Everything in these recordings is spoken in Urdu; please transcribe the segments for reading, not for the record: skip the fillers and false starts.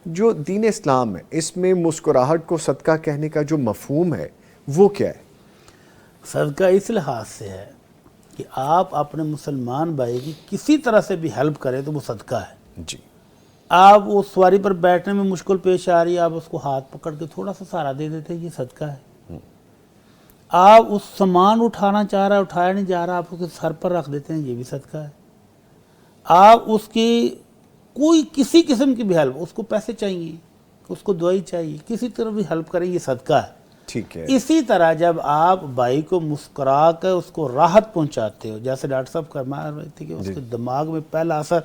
جو دین اسلام ہے اس میں مسکراہٹ کو صدقہ کہنے کا جو مفہوم ہے وہ کیا ہے؟ صدقہ اس لحاظ سے ہے کہ آپ اپنے مسلمان بھائی کی کسی طرح سے بھی ہیلپ کریں تو وہ صدقہ ہے. جی. آپ وہ سواری پر بیٹھنے میں مشکل پیش آ رہی ہے، آپ اس کو ہاتھ پکڑ کے تھوڑا سا سہارا دے دیتے ہیں، یہ صدقہ ہے. آپ اس سامان اٹھانا چاہ رہا ہے، اٹھایا نہیں جا رہا، آپ اس کے سر پر رکھ دیتے ہیں، یہ بھی صدقہ ہے. آپ اس کی کوئی کسی قسم کی بھی ہیلپ، اس کو پیسے چاہیے، اس کو دوائی چاہیے، کسی طرح بھی ہیلپ کریں، یہ صدقہ ہے. ٹھیک ہے. اسی طرح جب آپ بھائی کو مسکرا کر اس کو راحت پہنچاتے ہو، جیسے ڈاکٹر صاحب فرما رہے تھے کہ اس کے دماغ میں پہلا اثر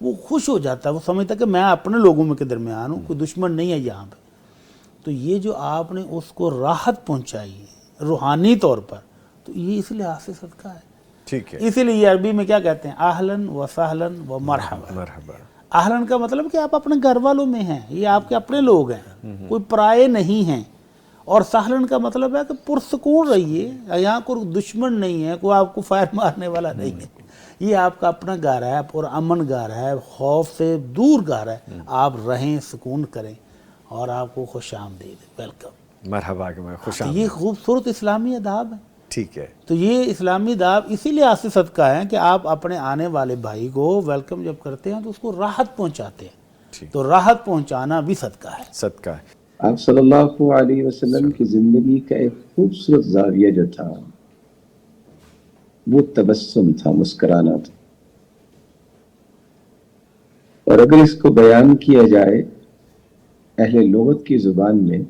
وہ خوش ہو جاتا ہے، وہ سمجھتا ہے کہ میں اپنے لوگوں میں کے درمیان ہوں، کوئی دشمن نہیں ہے یہاں پہ. تو یہ جو آپ نے اس کو راحت پہنچائی ہے روحانی طور پر، تو یہ اس لحاظ سے صدقہ ہے. ٹھیک ہے. اسی لیے عربی میں کیا کہتے ہیں؟ اہلاً و سہلاً و مرحبا. مرحبا. اہلاً کا مطلب کہ آپ اپنے گھر والوں میں ہیں، یہ آپ کے اپنے لوگ ہیں، کوئی پرائے نہیں ہیں. اور سہلاً کا مطلب ہے کہ پرسکون رہیے، یہاں کوئی دشمن نہیں ہے، کوئی آپ کو فائر مارنے والا نہیں ہے، یہ آپ کا اپنا گھر ہے، پر امن گھر ہے، خوف سے دور گھر ہے. آپ رہیں، سکون کریں، اور آپ کو خوش آمدید، ویلکم. مرحبا کہ میں خوش تو آمدید. یہ خوبصورت اسلامی آداب ہیں. ٹھیک ہے. تو یہ اسلامی آداب اسی لحاظ سے صدقہ ہے کہ آپ اپنے آنے والے بھائی کو ویلکم جب کرتے ہیں تو اس کو راحت پہنچاتے ہیں. تو راحت پہنچانا بھی صدقہ ہے. صدقہ ہے. آپ صلی اللہ علیہ وسلم کی زندگی کا ایک خوبصورت زاویہ جو تھا وہ تبسم تھا، مسکرانا تھا. اور اگر اس کو بیان کیا جائے اہل لغت کی زبان میں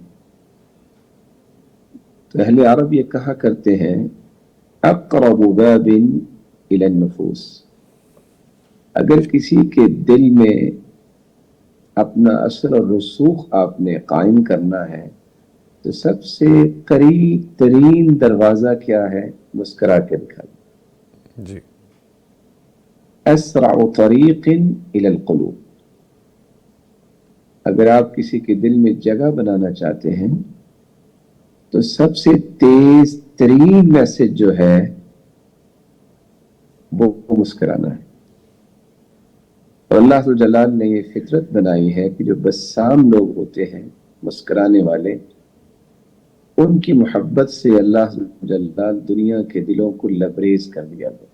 تو اہل عرب یہ کہا کرتے ہیں اقرب باب الى النفوس. اگر کسی کے دل میں اپنا اثر اور رسوخ آپ نے قائم کرنا ہے تو سب سے قریب ترین دروازہ کیا ہے؟ مسکرا کے دکھا. جی. اسرع طریق الى القلوب. اگر آپ کسی کے دل میں جگہ بنانا چاہتے ہیں تو سب سے تیز ترین میسج جو ہے وہ مسکرانا ہے. اور اللہ جلال نے یہ فطرت بنائی ہے کہ جو بسام لوگ ہوتے ہیں، مسکرانے والے، ان کی محبت سے اللہ جلال دنیا کے دلوں کو لبریز کر دیا گیا.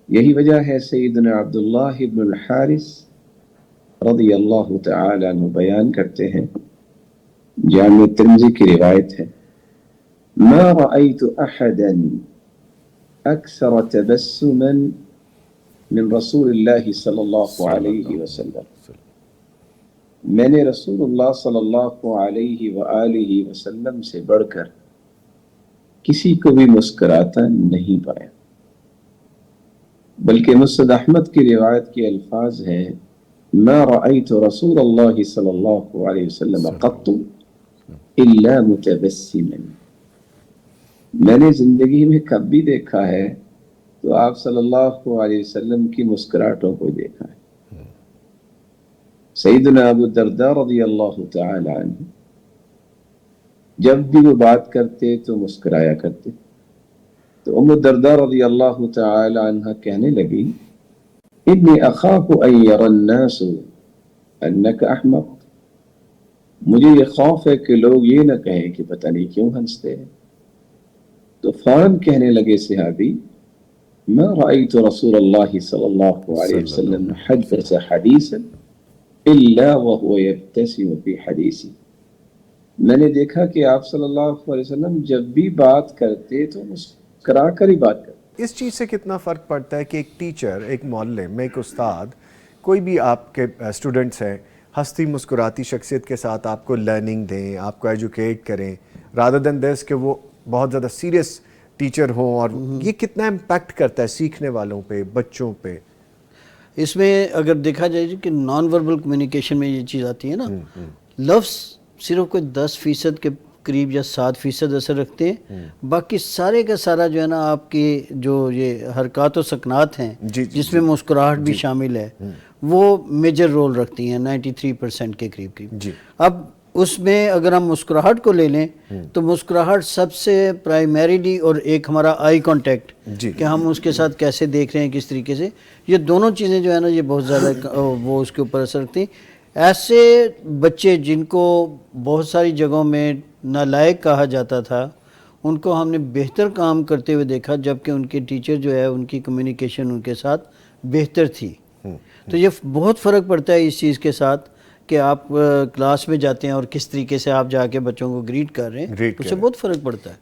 یہی وجہ ہے سیدنا عبداللہ ابن الحارث رضی اللہ تعالی عنہ بیان کرتے ہیں، جامع ترمذی کی روایت ہے، ما رأيت احدا اکثر تبسما من رسول اللہ صلی اللہ علیہ وسلم. میں نے رسول اللہ صلی اللہ علیہ وآلہ وسلم سے بڑھ کر کسی کو بھی مسکراتا نہیں پایا. بلکہ مسند احمد کی روایت کے الفاظ ہیں، ما رأيت رسول اللہ صلی اللہ علیہ وسلم قط الا متبسما. میں نے زندگی میں کب بھی دیکھا ہے تو آپ صلی اللہ علیہ وسلم کی مسکراہٹوں کو دیکھا ہے. سیدنا ابو الدرداء رضی اللہ تعالی عنہ جب بھی وہ بات کرتے تو مسکرایا کرتے. تو ام الدرداء رضی اللہ تعالی عنہ کہنے لگی، انی اخاف ان یری الناس انک احمق. مجھے یہ خوف ہے کہ لوگ یہ نہ کہیں کہ پتہ نہیں کیوں ہنستے ہیں. تو فوراً کہنے لگے صحابی، ما رأيت رسول اللہ صلی اللہ علیہ وسلم حدث حدیثا الا وهو يبتسم في حدیثی. میں نے دیکھا کہ آپ صلی اللہ علیہ وسلم جب بھی بات کرتے تو مسکرا کر ہی بات کرتے. اس چیز سے کتنا فرق پڑتا ہے کہ ایک ٹیچر، ایک معلم، ایک استاد، کوئی بھی آپ کے اسٹوڈنٹس ہیں، ہستی مسکراتی شخصیت کے ساتھ آپ کو لرننگ دیں، آپ کو ایجوکیٹ کریں، rather than this کہ وہ بہت زیادہ سیریس ٹیچر ہوں، اور یہ کتنا امپیکٹ کرتا ہے سیکھنے والوں پہ، بچوں پہ؟ اس میں اگر دیکھا جائے کہ نان وربل کمیونیکیشن میں یہ چیز آتی ہے نا، لفظ صرف کوئی 10% کے قریب یا 7% اثر رکھتے ہیں، باقی سارے کا سارا جو ہے نا آپ کی جو یہ حرکات و سکنات ہیں جس میں مسکراہٹ بھی شامل ہے وہ میجر رول رکھتی ہیں 93% کے قریب. اب اس میں اگر ہم مسکراہٹ کو لے لیں تو مسکراہٹ سب سے پرائمریلی، اور ایک ہمارا آئی کانٹیکٹ جی کہ ہم اس کے ساتھ کیسے دیکھ رہے ہیں کس طریقے سے، یہ دونوں چیزیں جو ہے نا یہ بہت زیادہ وہ اس کے اوپر اثر رکھتی ہیں۔ ایسے بچے جن کو بہت ساری جگہوں میں نالائق کہا جاتا تھا، ان کو ہم نے بہتر کام کرتے ہوئے دیکھا، جبکہ ان کے ٹیچر جو ہے ان کی کمیونیکیشن ان کے ساتھ بہتر تھی۔ تو یہ بہت فرق پڑتا ہے اس چیز کے ساتھ کہ آپ کلاس میں جاتے ہیں اور کس طریقے سے آپ جا کے بچوں کو گریٹ کر رہے ہیں، اس سے بہت فرق پڑتا ہے۔